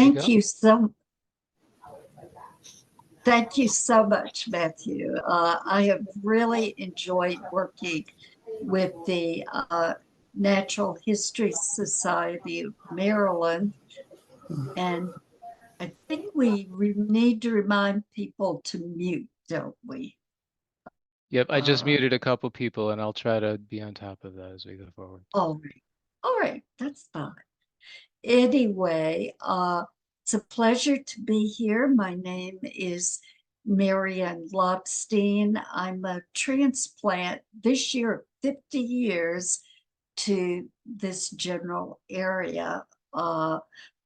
you Thank go. you so Thank you so much, Matthew. I have really enjoyed working with the Natural History Society of Maryland, and I think we need to remind people to mute, don't we? Yep, I just Uh, muted a couple people and I'll try to be on top of that as we go forward. all right, that's fine. Anyway, it's a pleasure to be here. My name is Marion Lobstein. I'm a transplant this year, 50 years to this general area,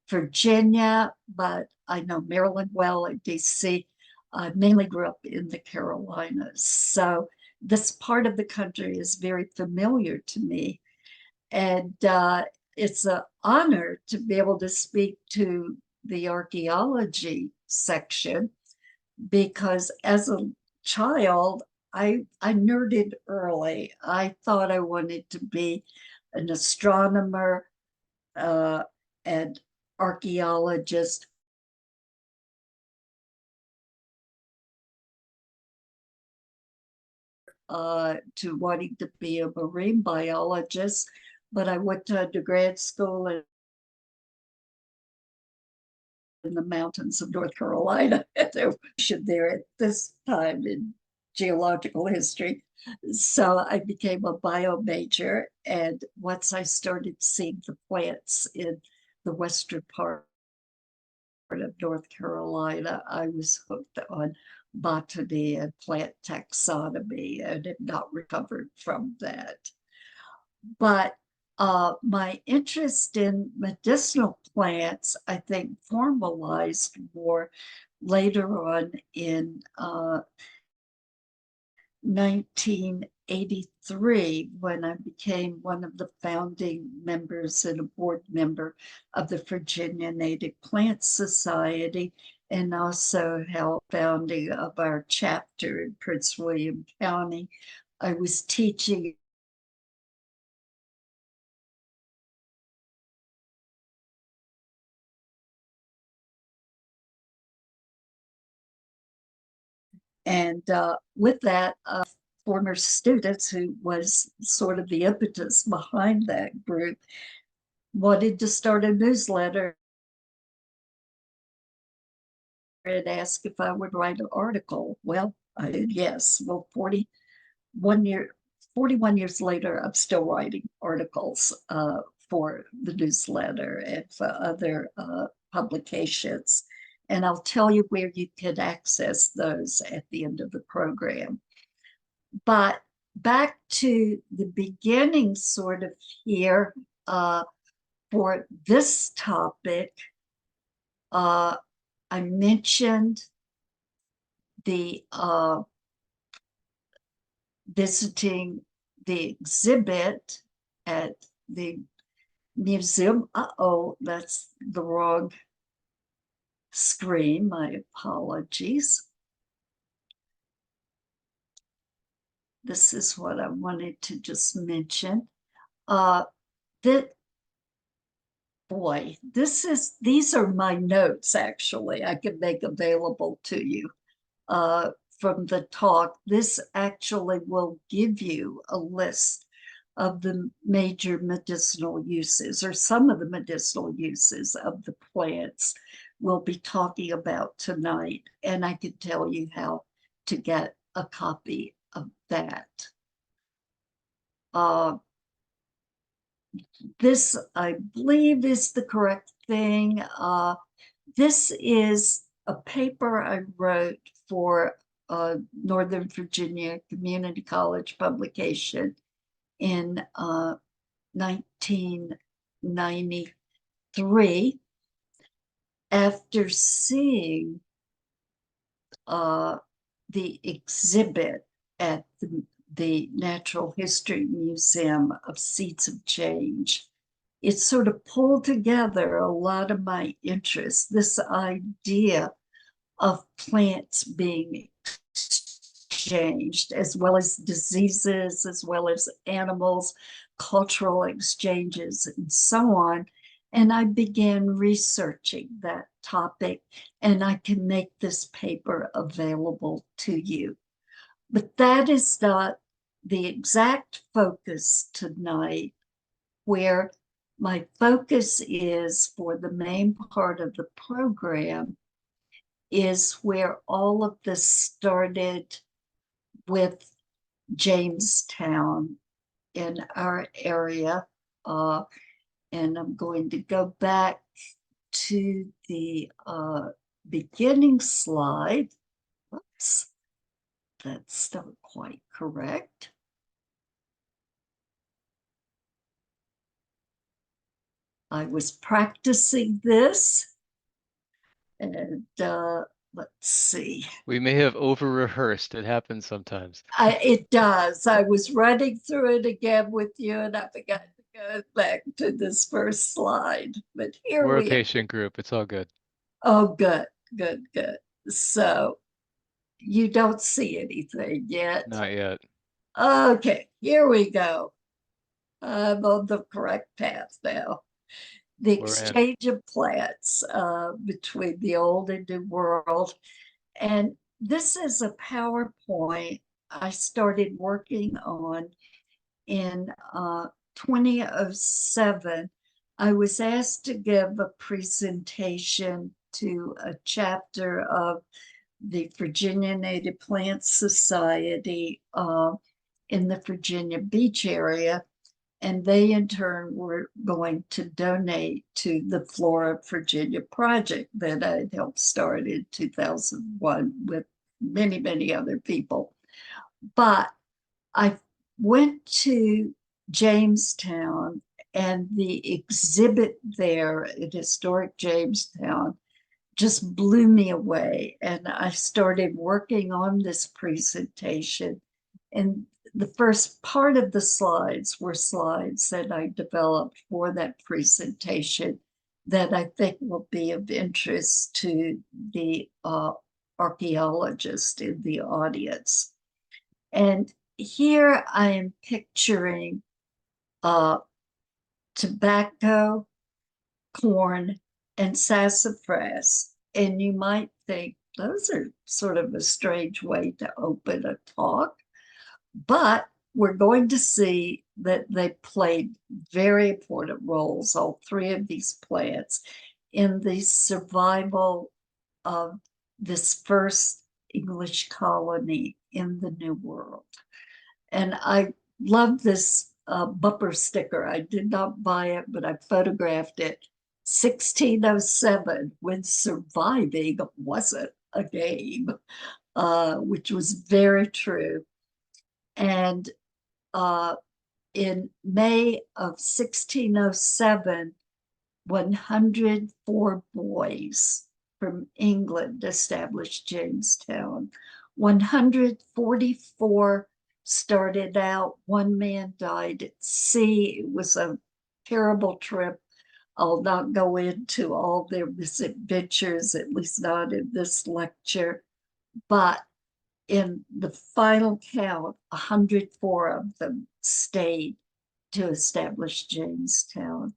Virginia, but I know Maryland well and DC. I mainly grew up in the Carolinas. So this part of the country is very familiar to me. And it's an honor to be able to speak to the archaeology section because as a child, I nerded early. I thought I wanted to be an astronomer and archaeologist. To wanting to be a marine biologist, but I went to undergrad school in the mountains of North Carolina. There at this time in geological history. So I became a bio major. And once I started seeing the plants in the western part of North Carolina, I was hooked on botany and plant taxonomy and have not recovered from that. But my interest in medicinal plants, I think, formalized more later on in 1983 when I became one of the founding members and a board member of the Virginia Native Plant Society, and also helped founding of our chapter in Prince William County. I was teaching and with that, former students who was sort of the impetus behind that group wanted to start a newsletter and asked if I would write an article. Well, I did, yes. Well, 41 years later, I'm still writing articles for the newsletter and for other publications. And I'll tell you where you can access those at the end of the program. But back to the beginning, sort of here for this topic, I mentioned the visiting the exhibit at the museum. Uh-oh, that's the wrong screen. My apologies. This is what I wanted to just mention. That boy, these are my notes actually. I can make available to you from the talk. This actually will give you a list of the major medicinal uses or some of the medicinal uses of the plants we'll be talking about tonight. And I can tell you how to get a copy of that. This, I believe, is the correct thing. This is a paper I wrote for Northern Virginia Community College publication in 1993 after seeing the exhibit at the Natural History Museum of Seeds of Change. It sort of pulled together a lot of my interests, this idea of plants being exchanged, as well as diseases, as well as animals, cultural exchanges, and so on. And I began researching that topic, and I can make this paper available to you. But that is not the exact focus tonight. Where my focus is for the main part of the program is where all of this started with Jamestown in our area. And I'm going to go back to the beginning slide. Oops, that's not quite correct. I was practicing this, and let's see. We may have over-rehearsed. It happens sometimes. It does. I was running through it again with you, and I forgot to go back to this first slide. But here We're a we are. patient group. It's all good. Oh, good, good, good. So you don't see anything yet. Not yet. Okay, here we go. I'm on the correct path now. The We're in. exchange of plants between the old and new world. And this is a PowerPoint I started working on in 2007. I was asked to give a presentation to a chapter of the Virginia Native Plant Society in the Virginia Beach area. And they in turn were going to donate to the Flora Virginia project that I had helped start in 2001 with many, many other people. But I went to Jamestown, and the exhibit there at Historic Jamestown just blew me away. And I started working on this presentation. And the first part of the slides were slides that I developed for that presentation that I think will be of interest to the archaeologist in the audience. And here I am picturing tobacco, corn, and sassafras. And you might think those are sort of a strange way to open a talk, but we're going to see that they played very important roles, all three of these plants, in the survival of this first English colony in the New World. And I love this bumper sticker. I did not buy it, but I photographed it. 1607, when surviving wasn't a game, which was very true. And in May of 1607, 104 boys from England established Jamestown. 144 started out. One man died at sea. It was a terrible trip. I'll not go into all their misadventures, at least not in this lecture. But in the final count, 104 of them stayed to establish Jamestown.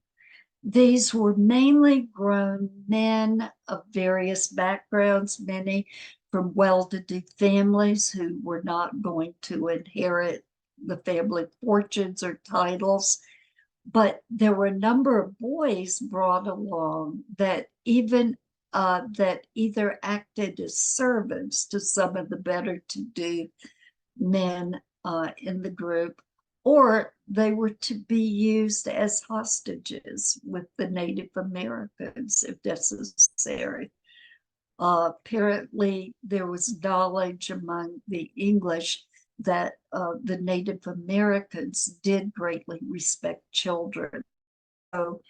These were mainly grown men of various backgrounds, many from well-to-do families who were not going to inherit the family fortunes or titles. But there were a number of boys brought along that either acted as servants to some of the better-to-do men in the group, or they were to be used as hostages with the Native Americans if necessary. Apparently, there was knowledge among the English that the Native Americans did greatly respect children. So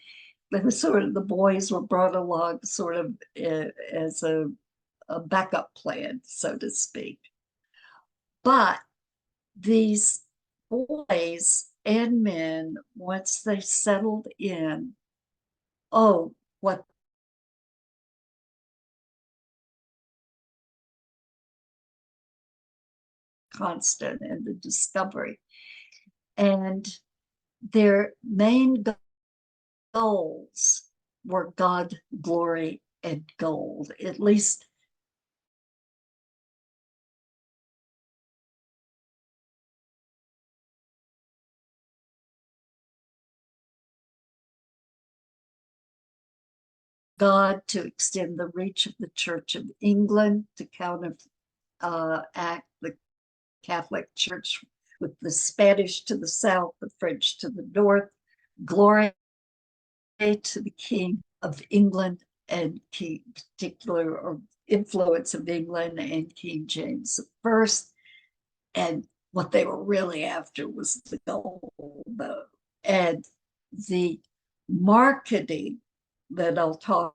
the boys were brought along sort of as a backup plan, so to speak. But these boys and men, once they settled in, oh, what constant and the discovery. And their main goals were God, glory, and gold. At least God to extend the reach of the Church of England, to counteract the Catholic Church with the Spanish to the south, the French to the north. Glory to the King of England and King, particular or influence of England and King James I. And what they were really after was the gold, though. And the marketing that I'll talk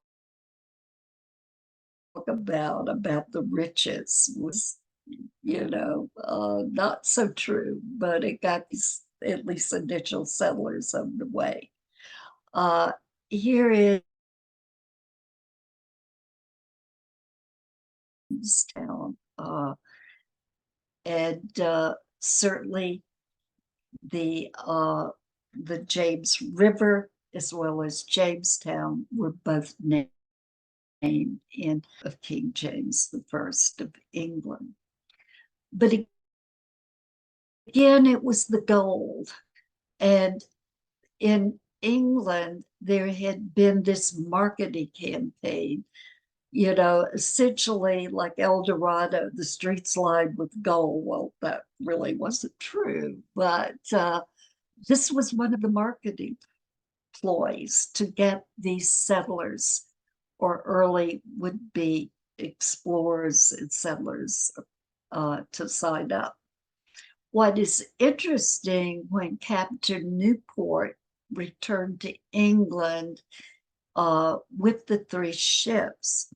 about the riches was, not so true, but it got these at least initial settlers on the way. Here is Jamestown, and certainly the James River as well as Jamestown were both named in of King James I of England. But again, it was the gold. And in England, there had been this marketing campaign, essentially like El Dorado, the streets lined with gold. Well, that really wasn't true, but this was one of the marketing ploys to get these settlers or early would-be explorers and settlers to sign up. What is interesting, when Captain Newport returned to England with the 3 ships,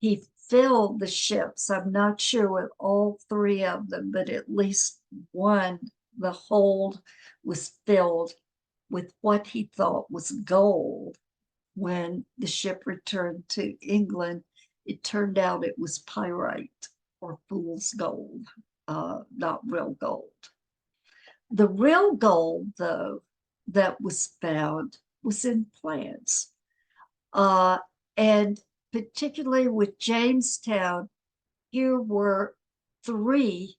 he filled the ships. I'm not sure with all 3 of them, but at least one, the hold was filled with what he thought was gold. When the ship returned to England, it turned out it was pyrite or fool's gold, not real gold. The real gold, though, that was found was in plants. And particularly with Jamestown, here were 3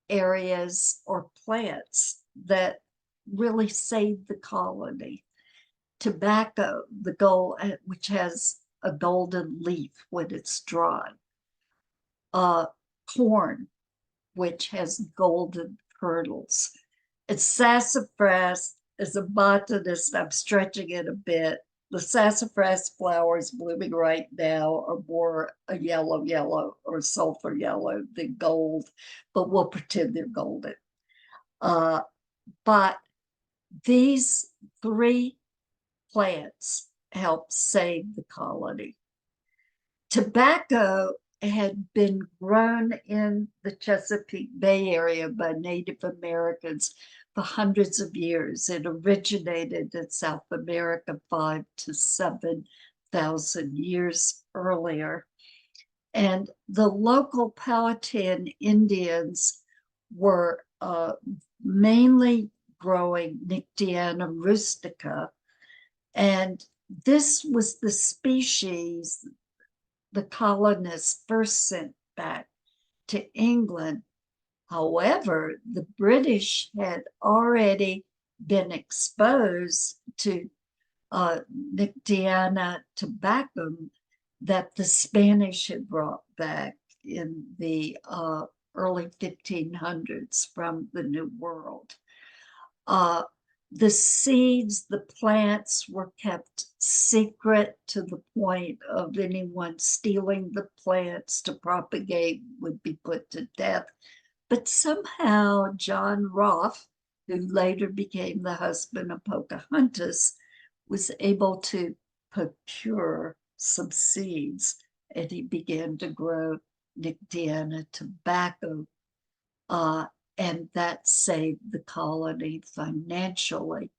areas or plants that really saved the colony. Tobacco, the gold, which has a golden leaf when it's dry. Corn, which has golden kernels. And sassafras, as a botanist, I'm stretching it a bit. The sassafras flowers blooming right now are more a yellow or sulfur yellow than gold, but we'll pretend they're golden. But these 3 plants helped save the colony. Tobacco had been grown in the Chesapeake Bay area by Native Americans for hundreds of years. It originated in South America 5,000 to 7,000 years earlier. And the local Powhatan Indians were mainly growing Nyctiana rustica. And this was the species the colonists first sent back to England. However, the British had already been exposed to Nyctiana tabacum that the Spanish had brought back in the early 1500s from the New World. The seeds, the plants were kept secret to the point of anyone stealing the plants to propagate would be put to death. But somehow John Rolfe, who later became the husband of Pocahontas, was able to procure some seeds, and he began to grow Nyctiana tobacco. And that saved the colony financially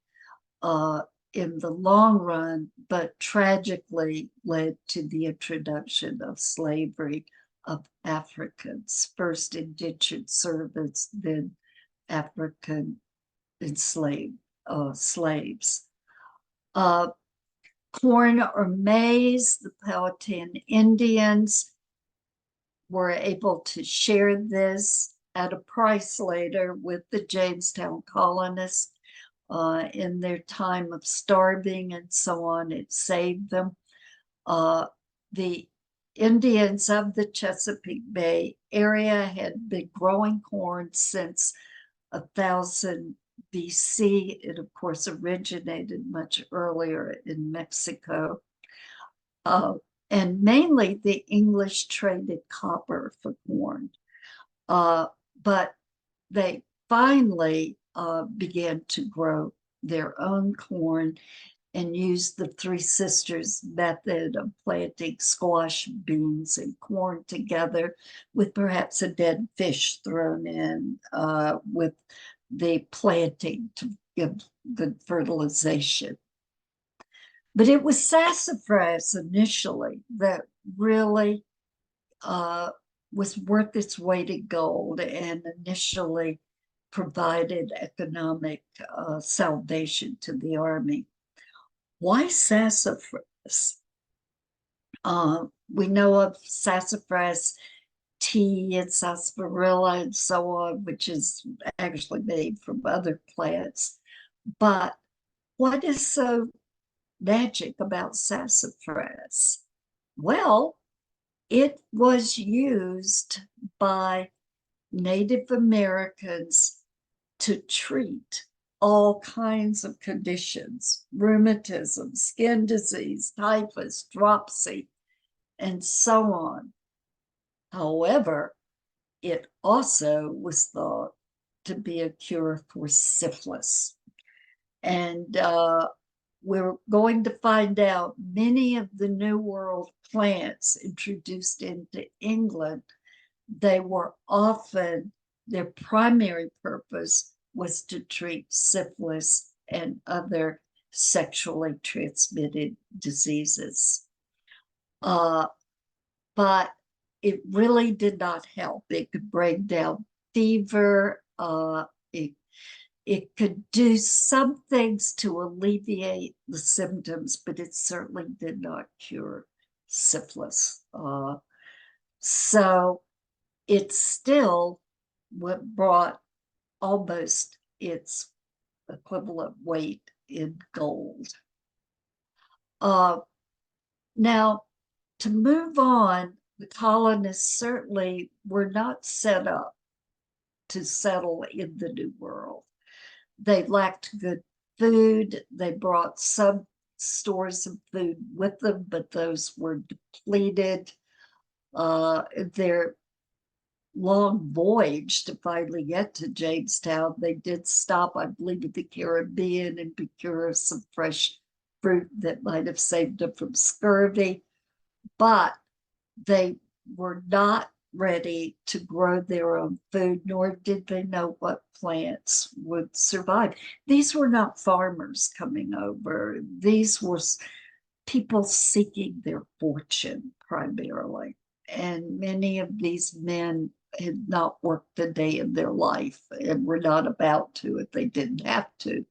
in the long run, but tragically led to the introduction of slavery of Africans, first indentured servants, then African enslaved slaves. corn or maize. The Powhatan Indians were able to share this at a price later with the Jamestown colonists in their time of starving and so on. It saved them. The Indians of the Chesapeake Bay area had been growing corn since 1000 BC. It, of course, originated much earlier in Mexico. And mainly the English traded copper for corn. But they finally began to grow their own corn and used the Three Sisters method of planting squash, beans, and corn together with perhaps a dead fish thrown in with the planting to give good fertilization. But it was sassafras initially that really was worth its weight in gold and initially provided economic salvation to the army. Why sassafras? We know of sassafras tea and sarsaparilla and so on, which is actually made from other plants. But what is so magic about sassafras? Well, it was used by Native Americans to treat all kinds of conditions: rheumatism, skin disease, typhus, dropsy, and so on. However, it also was thought to be a cure for syphilis. And we're going to find out many of the New World plants introduced into England, they were often, their primary purpose was to treat syphilis and other sexually transmitted diseases. But it really did not help. It could bring down fever. It could do some things to alleviate the symptoms, but it certainly did not cure syphilis. So it's still what brought almost its equivalent weight in gold. Now, to move on, the colonists certainly were not set up to settle in the New World. They lacked good food. They brought some stores of food with them, but those were depleted. Their long voyage to finally get to Jamestown, they did stop, I believe, at the Caribbean and procure some fresh fruit that might have saved them from scurvy. But they were not ready to grow their own food, nor did they know what plants would survive. These were not farmers coming over. These were people seeking their fortune primarily. And many of these men had not worked a day in their life and were not about to if they didn't have to.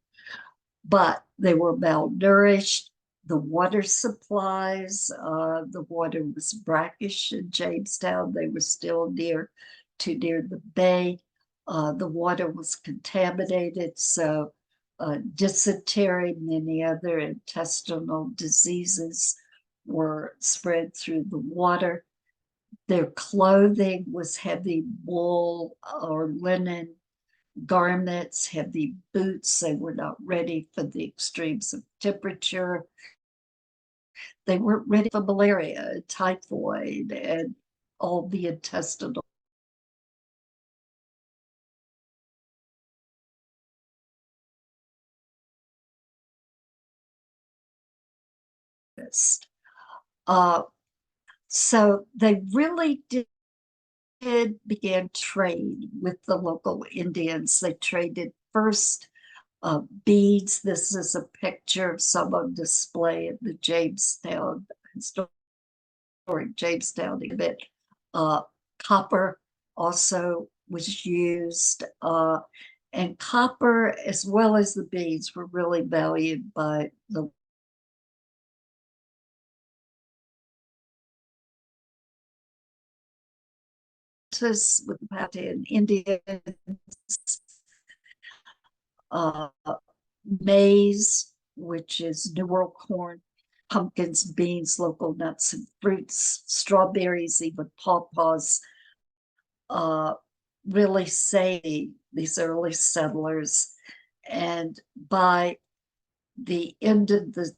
But they were malnourished. The water supplies, the water was brackish in Jamestown. They were still too near the bay. The water was contaminated, so dysentery, many other intestinal diseases were spread through the water. Their clothing was heavy wool or linen garments, heavy boots. They were not ready for the extremes of temperature. They weren't ready for malaria, typhoid, and all the intestinal. So they really did begin trade with the local Indians. They traded first beads. This is a picture of some on display at the Jamestown historic Jamestown exhibit. Copper also was used, and copper, as well as the beads, were really valued by the Pocahontas with the Powhatan Indians, uh, maize, which is New World corn, pumpkins, beans, local nuts and fruits, strawberries, even pawpaws, really say these early settlers. And by the end of the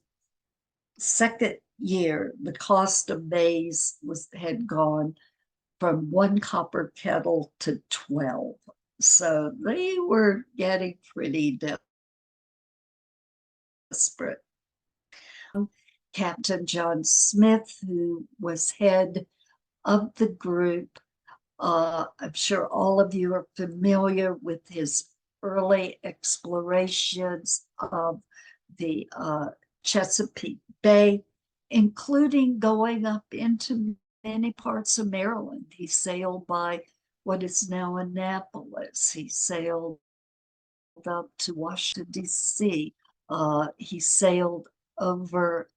second year, the cost of maize had gone from 1 copper kettle to 12. So they were getting pretty desperate. Captain John Smith, who was head of the group, I'm sure all of you are familiar with his early explorations of the Chesapeake Bay, including going up into many parts of Maryland. He sailed by what is now Annapolis. He sailed up to Washington, D.C. He sailed over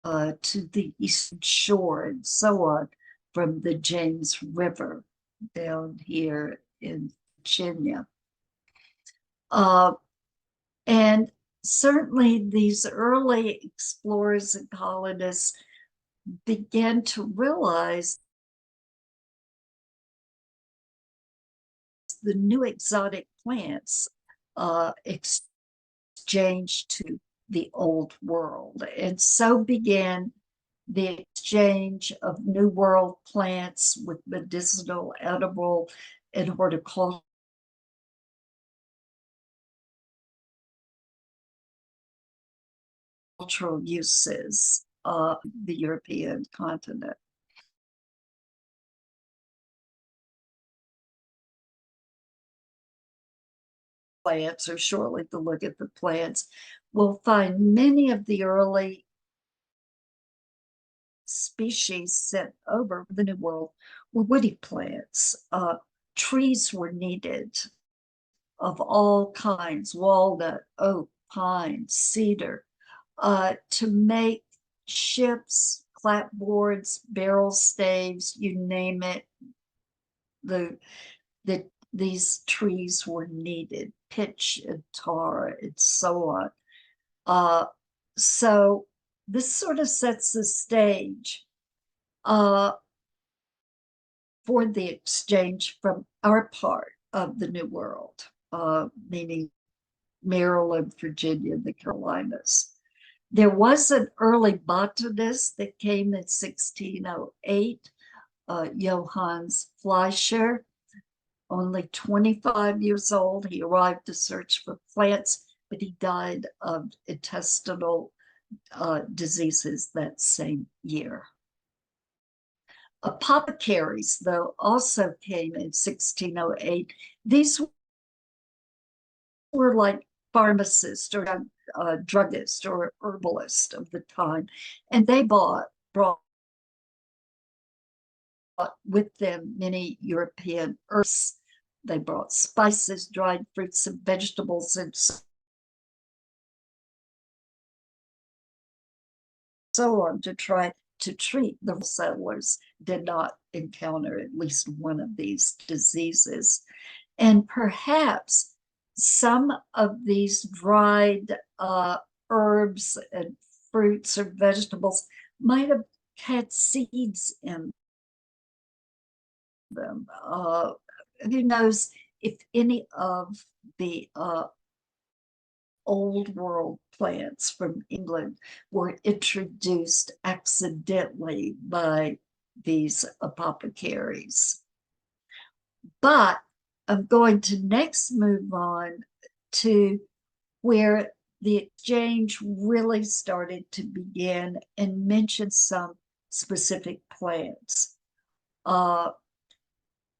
to the eastern shore and so on from the James River down here in Virginia. And certainly these early explorers and colonists began to realize the new exotic plants exchanged to the old world. And so began the exchange of New World plants with medicinal, edible, and horticultural uses of the European continent. Plants, or shortly to look at the plants, we'll find many of the early species sent over the New World were woody plants. Trees were needed of all kinds, walnut, oak, pine, cedar, to make ships, clapboards, barrel staves, you name it. These trees were needed, pitch and tar and so on. So this sort of sets the stage for the exchange from our part of the New World, meaning Maryland, Virginia, the Carolinas. There was an early botanist that came in 1608, Johannes Fleischer, only 25 years old. He arrived to search for plants, but he died of intestinal diseases that same year. Apothecaries, though, also came in 1608. These were like pharmacists or druggists or herbalists of the time, and they brought with them many European herbs. They brought spices, dried fruits and vegetables, and so on to try to treat. The settlers did not encounter at least one of these diseases. And perhaps some of these dried herbs and fruits or vegetables might have had seeds in them. Who knows if any of the old world plants from England were introduced accidentally by these apothecaries. But I'm going to next move on to where the exchange really started to begin and mention some specific plants.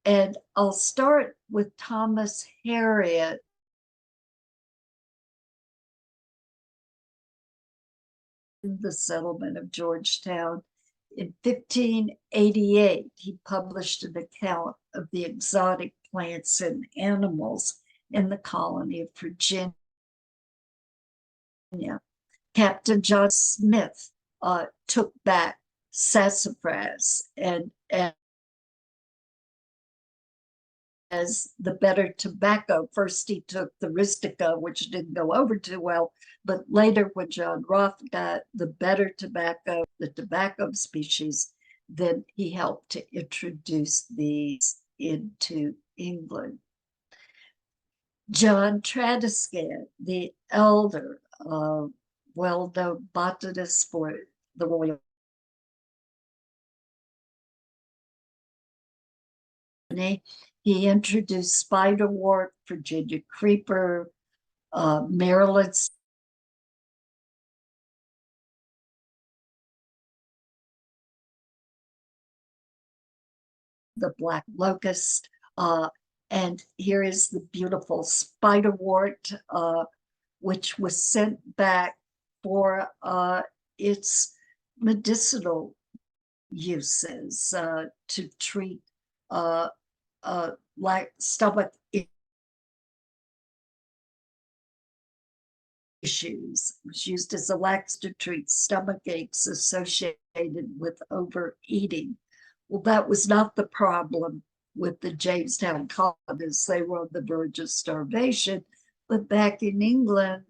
And I'll start with Thomas Harriot, the settlement of Georgetown. In 1588, he published an account of the exotic plants and animals in the colony of Virginia. Captain John Smith took back sassafras and as the better tobacco. First, he took the Ristica, which didn't go over too well, but later, when John Roth got the better tobacco, the tobacco species, then he helped to introduce these into England. John Tradescan, the elder, well-known botanist for the Royal Company, he introduced spiderwort, Virginia creeper, Maryland the black locust. And here is the beautiful spiderwort, which was sent back for its medicinal uses to treat like stomach issues. It was used as a laxative to treat stomach aches associated with overeating. Well, that was not the problem with the Jamestown colonists. They were on the verge of starvation. But back in England,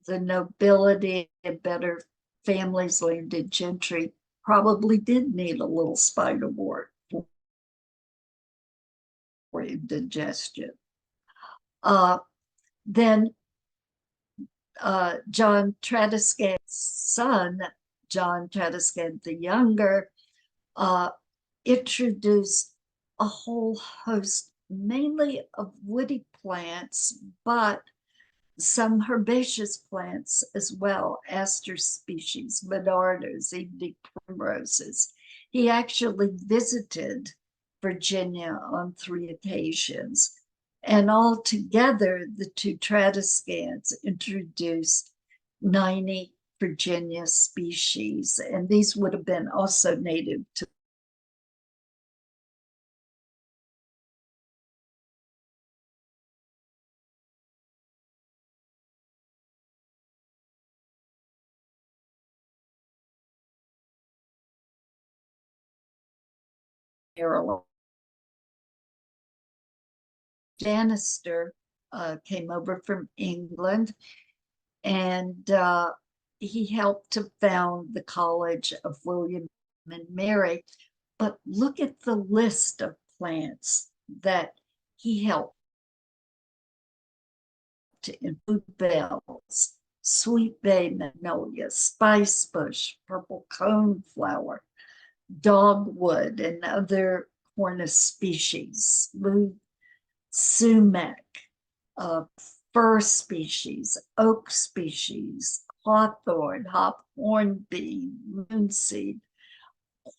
the nobility and better families, landed gentry, probably did need a little spiderwort for indigestion. Then John Tradescan's son, John Tradescan the Younger, introduced a whole host, mainly of woody plants, but some herbaceous plants as well, aster species, monardas, evening primroses. He actually visited Virginia on 3 occasions. And altogether, the two Tradescans introduced 90 Virginia species, and these would have been also native to Maryland. Bannister came over from England, and he helped to found the College of William and Mary. But look at the list of plants that he helped to include: bells, sweet bay magnolia, spice bush, purple coneflower, dogwood, and other cornus species, smooth sumac, fir species, oak species, hawthorn, hop hornbeam, moonseed.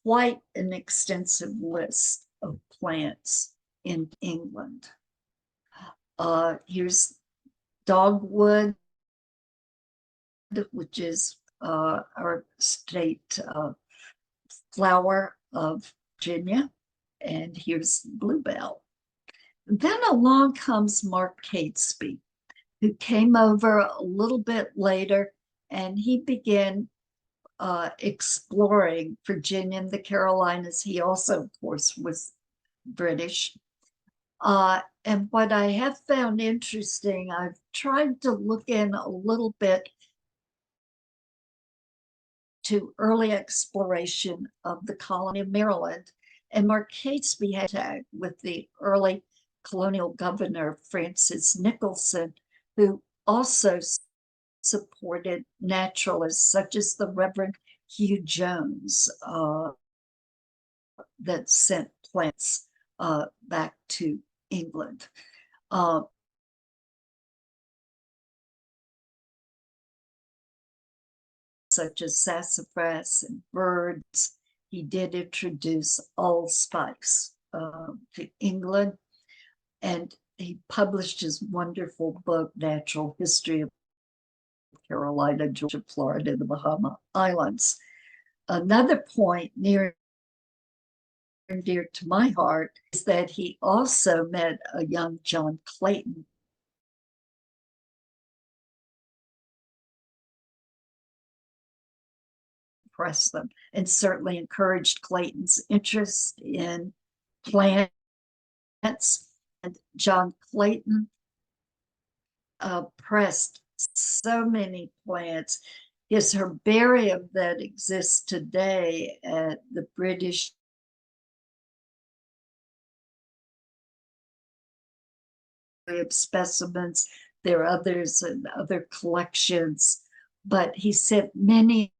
Quite an extensive list of plants in England. Here's dogwood, which is our state flower of Virginia. And here's bluebell. Then along comes Mark Catesby, who came over a little bit later, and he began exploring Virginia and the Carolinas. He also, of course, was British. And what I have found interesting, I've tried to look in a little bit to early exploration of the colony of Maryland. And Mark Catesby had contact with the early colonial governor, Francis Nicholson, who also supported naturalists such as the Reverend Hugh Jones, that sent plants back to England. Such as sassafras and birds. He did introduce allspice to England, and he published his wonderful book, Natural History of Carolina, Georgia, Florida, and the Bahama Islands. Another point near and dear to my heart is that he also met a young John Clayton, impressed them, and certainly encouraged Clayton's interest in plants. John Clayton pressed so many plants. His herbarium that exists today at the British specimens, there are others and other collections, but he sent many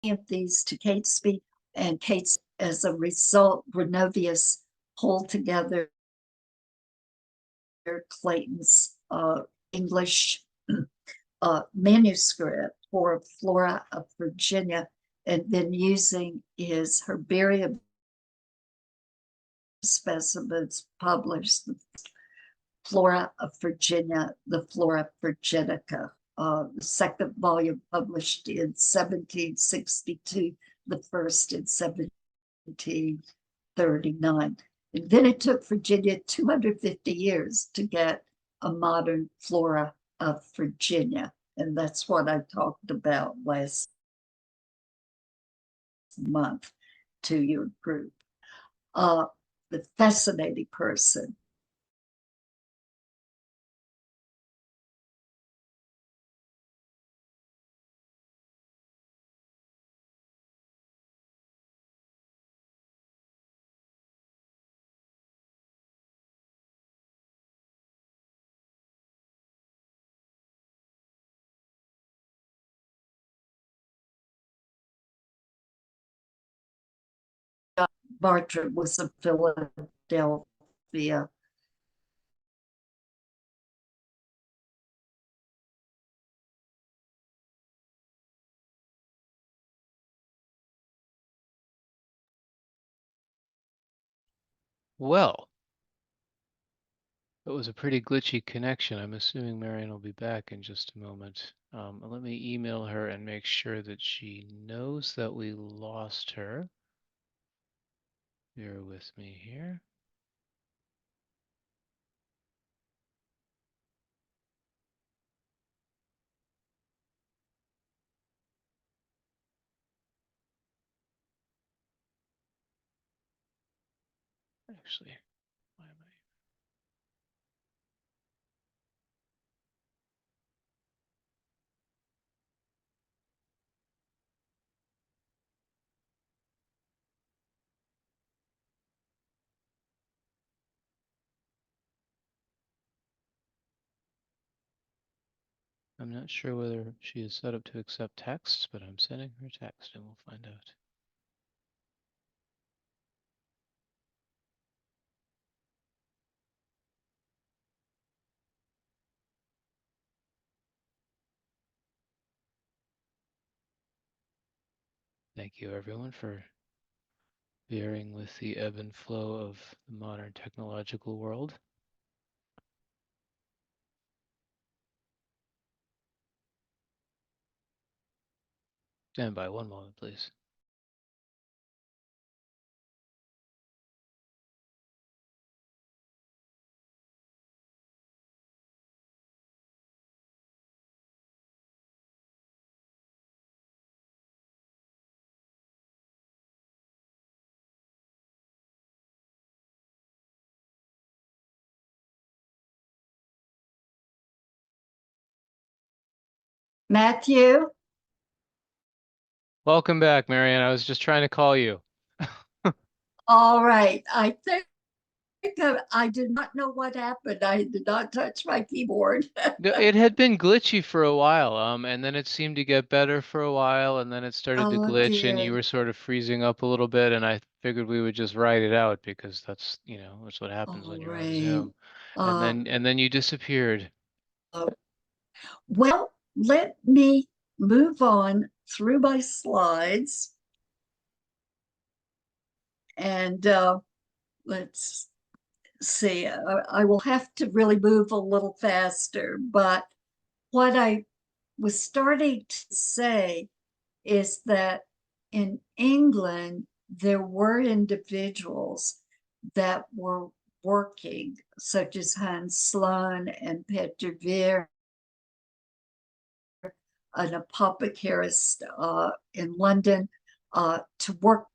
of these to Catesby, and Cates, as a result, Gronovius pulled together Clayton's English manuscript for Flora of Virginia, and then using his herbarium specimens published the Flora of Virginia, the Flora Virginica. The second volume published in 1762, the first in 1739. And then it took Virginia 250 years to get a modern flora of Virginia. And that's what I talked about last month to your group. The fascinating person. Bartram was in Philadelphia. Well, it was a pretty glitchy connection. I'm assuming Marion will be back in just a moment. Let me email her and make sure that she knows that we lost her. Bear with me here. Actually, why am I? I'm not sure whether she is set up to accept texts, but I'm sending her text and we'll find out. Thank you everyone for bearing with the ebb and flow of the modern technological world. Stand by one moment, please. Matthew? Welcome back, Marianne. I was just trying to call you. All right. I think I did not know what happened. I did not touch my keyboard. It had been glitchy for a while, and then it seemed to get better for a while, and then it started to Oh glitch, and you dear. were sort of freezing up a little bit, and I figured we would just write it out because that's, that's what happens when All you're on right. Zoom. And then you disappeared. Well, let me move on through my slides. And let's see, I will have to really move a little faster, but what I was starting to say is that in England, there were individuals that were working, such as Hans Sloane and Peter Veer, an apothecarist in London, to work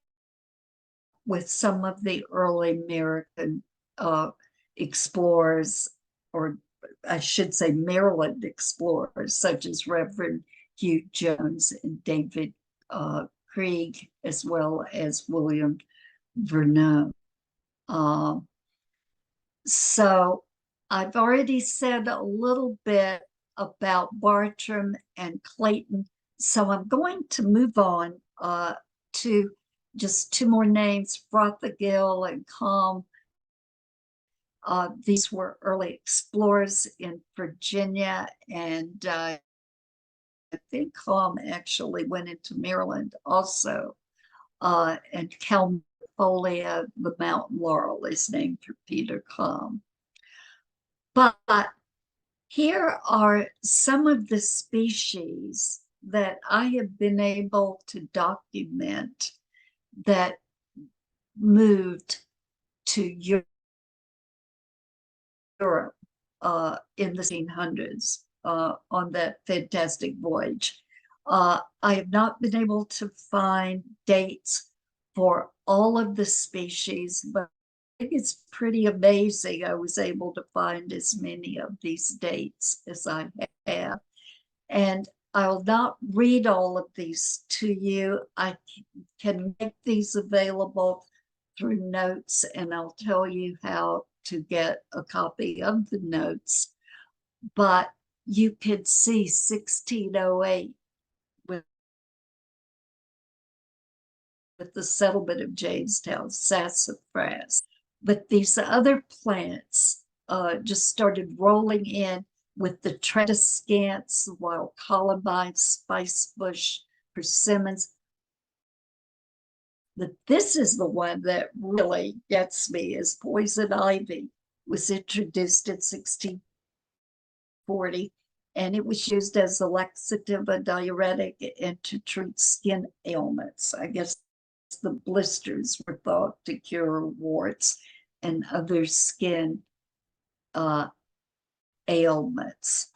with some of the early American explorers, or I should say Maryland explorers, such as Reverend Hugh Jones and David Krieg, as well as William Vernon. So I've already said a little bit about Bartram and Clayton. So I'm going to move on to just two more names, Frothigill and Calm. These were early explorers in Virginia, and I think Calm actually went into Maryland also. And Calmifolia, the mountain laurel, is named for Peter Calm. But here are some of the species that I have been able to document that moved to Europe in the 1800s on that fantastic voyage. I have not been able to find dates for all of the species, but I think it's pretty amazing I was able to find as many of these dates as I have. And I'll not read all of these to you. I can make these available through notes, and I'll tell you how to get a copy of the notes. But you could see 1608 with the settlement of Jamestown, sassafras. But these other plants just started rolling in with the tradescants, wild columbine, spicebush, persimmons. But this is the one that really gets me, is poison ivy. Was introduced in 1640, and it was used as a laxative, a diuretic, and to treat skin ailments. I guess the blisters were thought to cure warts and other skin ailments.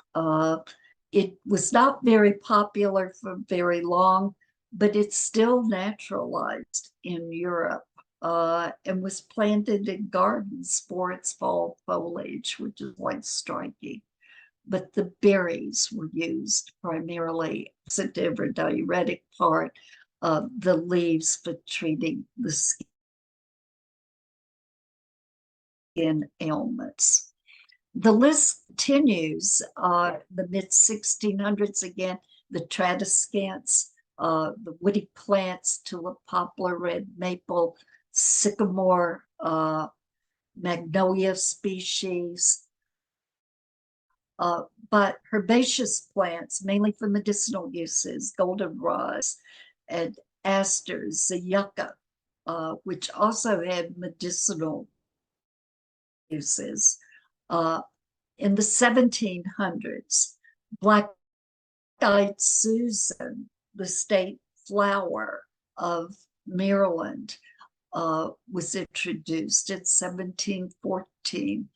It was not very popular for very long, but it's still naturalized in Europe and was planted in gardens for its fall foliage, which is quite striking. But the berries were used primarily laxative or diuretic part, the leaves for treating the skin ailments. The list continues, the mid 1600s again, the tradescants, the woody plants, tulip, poplar, red maple, sycamore, magnolia species, but herbaceous plants, mainly for medicinal uses, goldenrod and asters, the yucca, which also had medicinal uses. In the 1700s, black-eyed Susan, the state flower of Maryland, was introduced in 1714.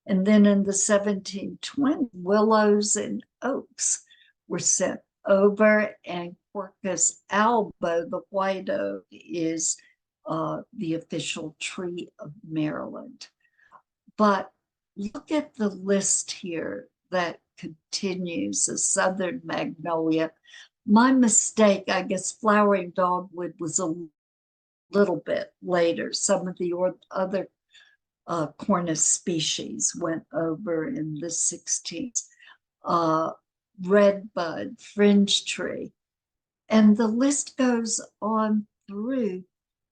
And then in the 1720s, willows and oaks were sent over, and Quercus alba, the white oak, is the official tree of Maryland. But look at the list here that continues: a southern magnolia. My mistake, I guess flowering dogwood was a little bit later. Some of the other Cornus species went over in the 16th. Redbud, fringe tree. And the list goes on through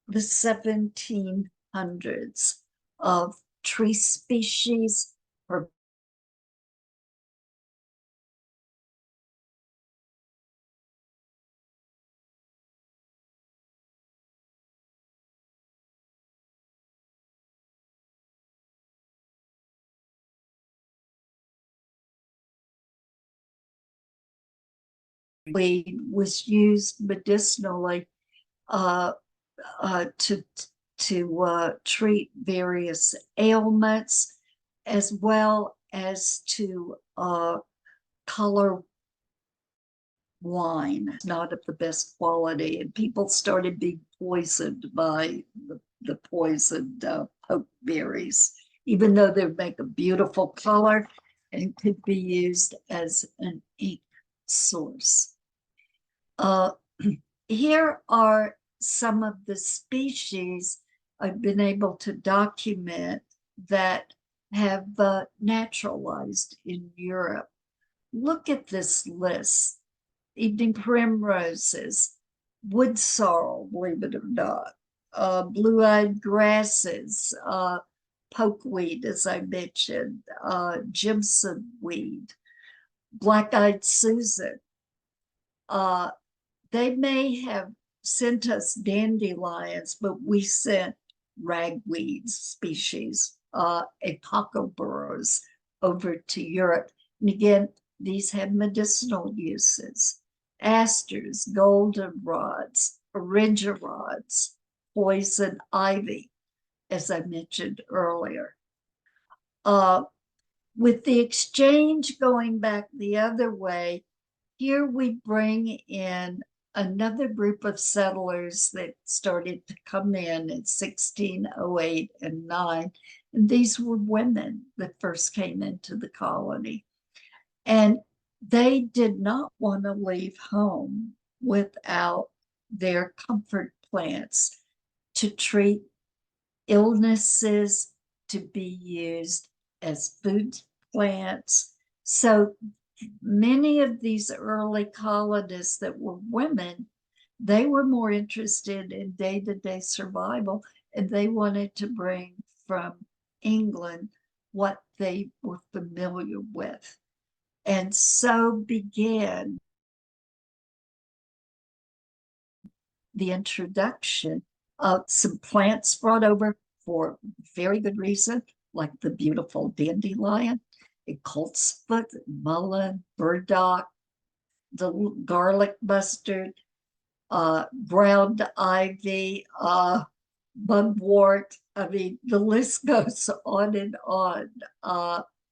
the 1700s of tree species or weed was used medicinally uh, to treat various ailments, as well as to color wine, not of the best quality, and people started being poisoned by the poisoned pokeberries, even though they make a beautiful color and could be used as an ink source. Uh, Here are some of the species I've been able to document that have naturalized in Europe. Look at this list: evening primroses, wood sorrel, believe it or not, blue-eyed grasses, pokeweed, as I mentioned, Jimson weed, black-eyed Susan. Uh, they may have sent us dandelions, but we sent ragweed species, apocoboros, over to Europe. And again, these have medicinal uses: asters, goldenrods, orangerods, poison ivy, as I mentioned earlier. Uh, with the exchange going back the other way, here we bring in another group of settlers that started to come in 1608 and 9. And these were women that first came into the colony. And they did not want to leave home without their comfort plants to treat illnesses, to be used as food plants. So many of these early colonists that were women, they were more interested in day-to-day survival, and they wanted to bring from England what they were familiar with. And so began the introduction of some plants brought over for very good reason, like the beautiful dandelion, a coltsfoot, mullein, burdock, the garlic mustard, ground ivy, mugwort. I mean, the list goes on and on.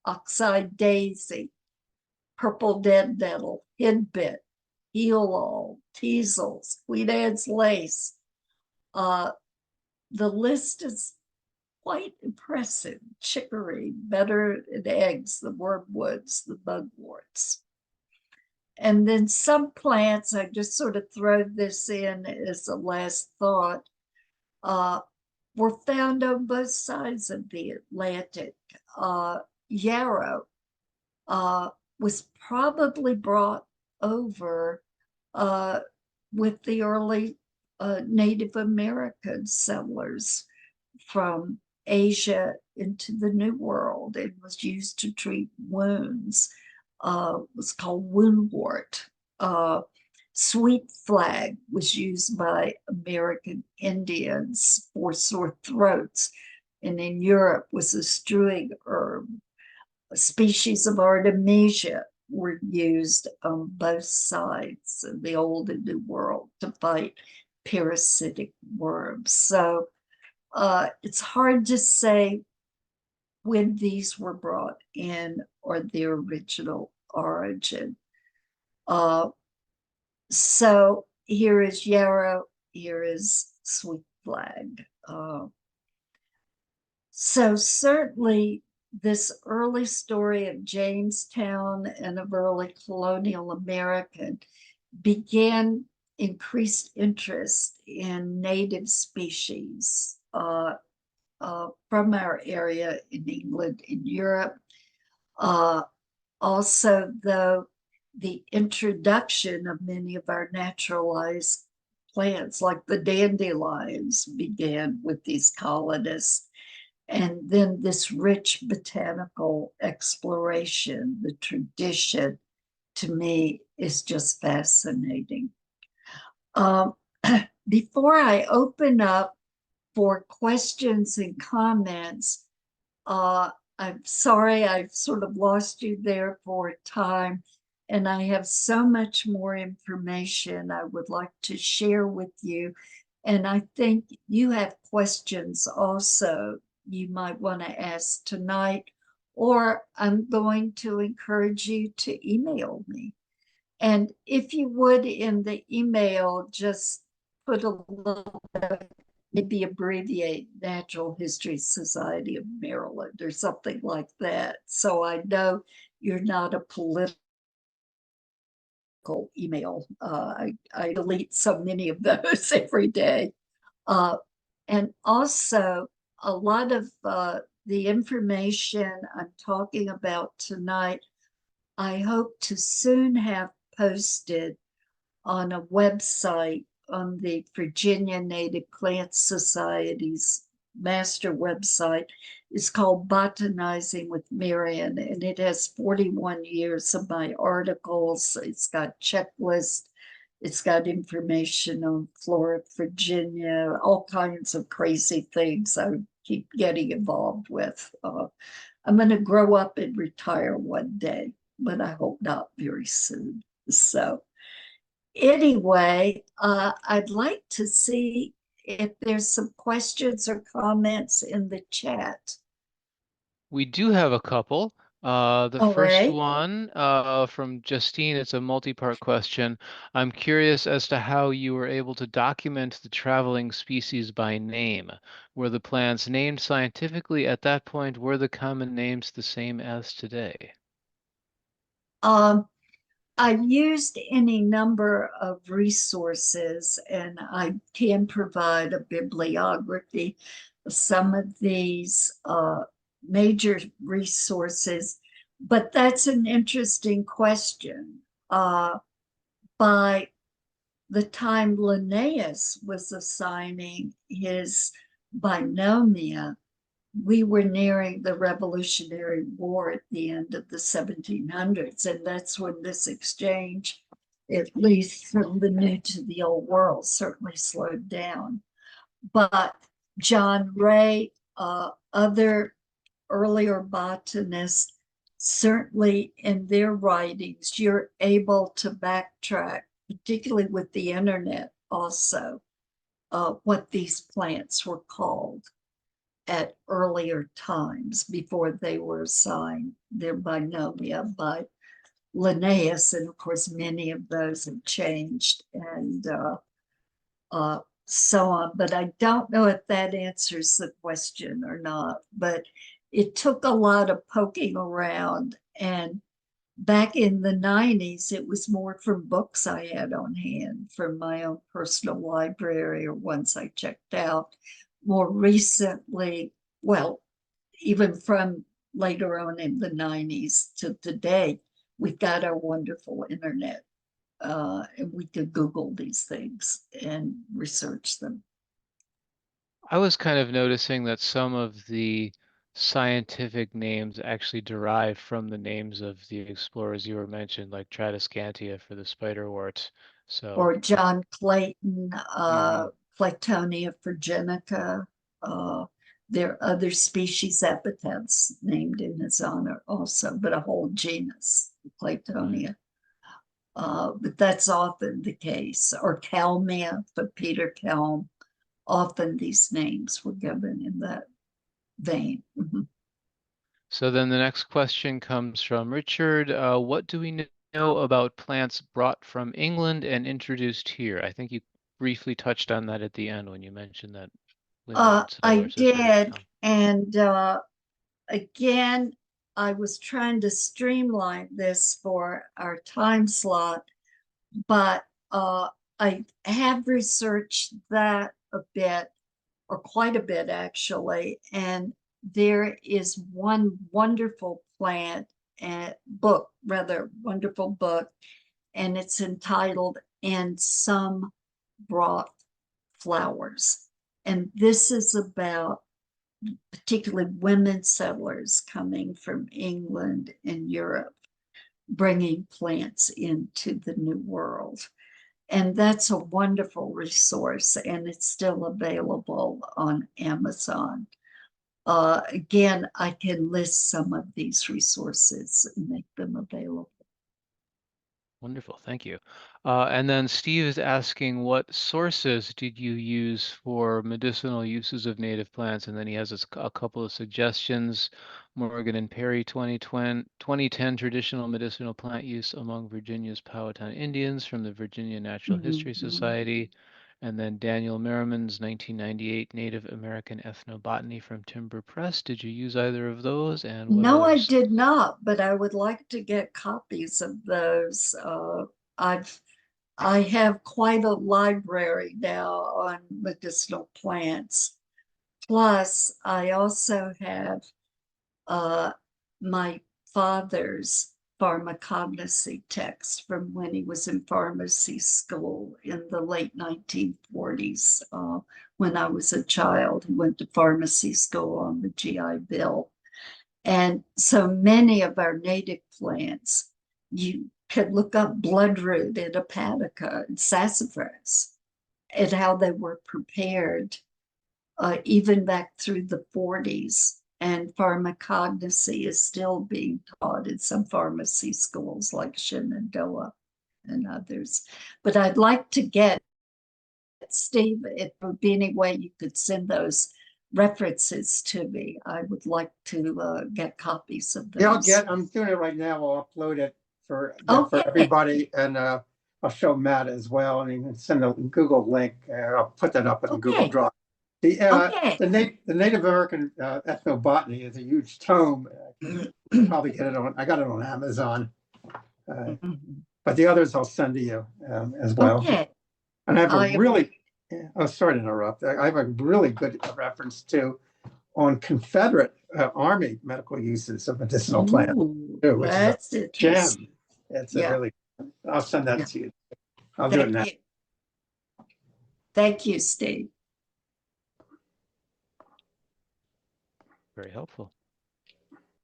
Oxeye daisy, purple dead nettle, henbit, heel teasels, Queen Anne's lace. Uh, the list is quite impressive: chicory, better in eggs, the wormwoods, the mugworts. And then some plants, I just sort of throw this in as a last thought, uh, were found on both sides of the Atlantic. Yarrow uh, was probably brought over uh, with the early Native American settlers from Asia into the New World. It was used to treat wounds. It was called woundwort. Sweet flag was used by American Indians for sore throats, and in Europe was a strewing herb. Species of Artemisia were used on both sides of the Old and New World to fight parasitic worms. So it's hard to say when these were brought in or their original origin. Uh, so here is yarrow, here is sweet flag. So certainly this early story of Jamestown and of early colonial America began increased interest in native species from our area in England, in Europe. Also, though, the introduction of many of our naturalized plants, like the dandelions, began with these colonists. And then this rich botanical exploration, the tradition, to me, is just fascinating. Um, Before I open up for questions and comments, I'm sorry I've sort of lost you there for a time, and I have so much more information I would like to share with you. And I think you have questions also you might want to ask tonight, or I'm going to encourage you to email me. And if you would, in the email, just put a little, maybe abbreviate Natural History Society of Maryland or something like that. So I know you're not a political email. I delete so many of those every day. Uh, and also, a lot of the information I'm talking about tonight, I hope to soon have posted on a website on the Virginia Native Plant Society's master website. It's called Botanizing with Marion, and it has 41 years of my articles. It's got checklists. It's got information on flora of Virginia, all kinds of crazy things I keep getting involved with. I'm going to grow up and retire one day, but I hope not very soon. So anyway, I'd like to see if there's some questions or comments in the chat. We do have a couple. The All first right. one from Justine, it's a multi-part question. I'm curious as to how you were able to document the traveling species by name. Were the plants named scientifically at that point? Were the common names the same as today? Um, I've used any number of resources, and I can provide a bibliography of some of these major resources. But that's an interesting question. By the time Linnaeus was assigning his binomia, we were nearing the Revolutionary War at the end of the 1700s. And that's when this exchange, at least from the new to the old world, certainly slowed down. But John Ray, other earlier botanists, certainly in their writings, you're able to backtrack, particularly with the internet also, what these plants were called at earlier times before they were assigned their binomia by Linnaeus. And of course, many of those have changed and so on. But I don't know if that answers the question or not. But it took a lot of poking around. And back in the 90s, it was more from books I had on hand from my own personal library or ones I checked out. More recently, well, even from later on in the 90s to today, we've got our wonderful internet. And we could Google these things and research them. I was kind of noticing that some of the scientific names actually derive from the names of the explorers you were mentioned, like Tradescantia for the spiderwort. So, Or John Clayton, mhm. Claytonia virginica. Uh, there are other species epithets named in his honor also, but a whole genus, Right. Claytonia. But that's often the case. Or Calmia for Peter Kelm. Often these names were given in that vein. Mhm. So then the next question comes from Richard. What do we know about plants brought from England and introduced here? I think you briefly touched on that at the end when you mentioned that women I settlers had brought it did. down. And again, I was trying to streamline this for our time slot, but I have researched that a bit, or quite a bit actually. And there is one wonderful plant and book, rather wonderful book, and it's entitled "And Some Brought Flowers." And this is about particularly women settlers coming from England and Europe, bringing plants into the New World. And that's a wonderful resource, and it's still available on Amazon. Again, I can list some of these resources and make them available. Wonderful, thank you. And then Steve is asking, what sources did you use for medicinal uses of native plants? And then he has a couple of suggestions. Morgan and Perry 2010 traditional medicinal plant use among Virginia's Powhatan Indians from the Virginia Natural History Mhm. Society. And then Daniel Merriman's 1998 Native American Ethnobotany from Timber Press. Did you use either of those? And what No, I others? did not, but I would like to get copies of those. I've I have quite a library now on medicinal plants. Plus, I also have uh, my father's pharmacognosy text from when he was in pharmacy school in the late 1940s. When I was a child, he went to pharmacy school on the GI Bill. And so many of our native plants, you could look up bloodroot and hepatica and sassafras and how they were prepared even back through the 40s. And pharmacognosy is still being taught in some pharmacy schools like Shenandoah and others. But I'd like to get, Steve, if there would be any way you could send those references to me, I would like to get copies of Yeah, those. I'm doing it right now. I'll upload it for Okay, everybody, and I'll show Matt as well. And you can send a Google link. I'll put that up in the Google okay, Drive. okay. The Native American Ethnobotany is a huge tome. You can probably get it on. I got it on Amazon, but the others I'll send to you as well. Okay, And I have a I really, oh, sorry to interrupt. I have a really good reference too on Confederate Army medical uses of medicinal plants, ooh, too, which is a that's interesting. gem. It's a Yeah, really, I'll send that yeah. to you. I'll do it Thank now. you. Thank you, Steve. Very helpful.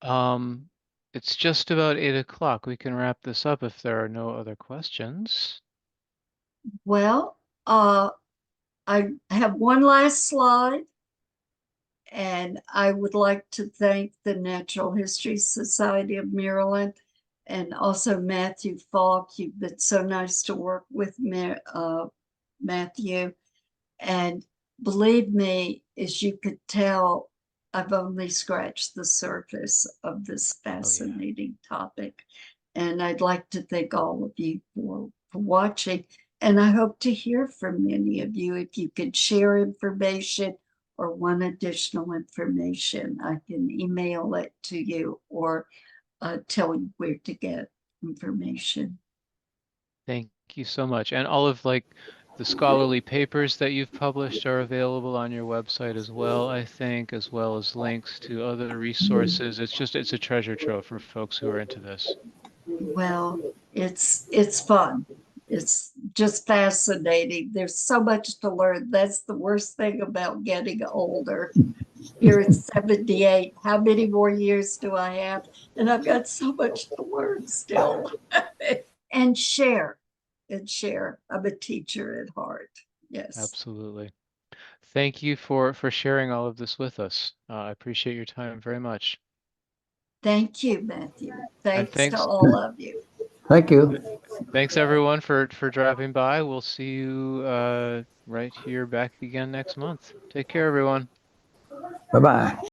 Um, it's just about 8 o'clock. We can wrap this up if there are no other questions. Well, I have one last slide, and I would like to thank the Natural History Society of Maryland and also Matthew Falk. You've been so nice to work with me, Matthew. And believe me, as you could tell, I've only scratched the surface of this Oh yeah. fascinating topic. And I'd like to thank all of you for watching. And I hope to hear from many of you. If you could share information or want additional information, I can email it to you or tell you where to get information. Thank you so much. And all of the scholarly papers that you've published are available on your website as well, I think, as well as links to other resources. It's a treasure trove for folks who are into this. Well, it's fun. It's just fascinating. There's so much to learn. That's the worst thing about getting older. Here at 78, how many more years do I have? And I've got so much to learn still. And share and share. I'm a teacher at heart. Yes. Absolutely. Thank you for sharing all of this with us. I appreciate your time very much. Thank you, Matthew. And Thanks to thanks all of you. Thank you. thanks everyone for dropping by. We'll see you right here back again next month. Take care, everyone. Bye bye.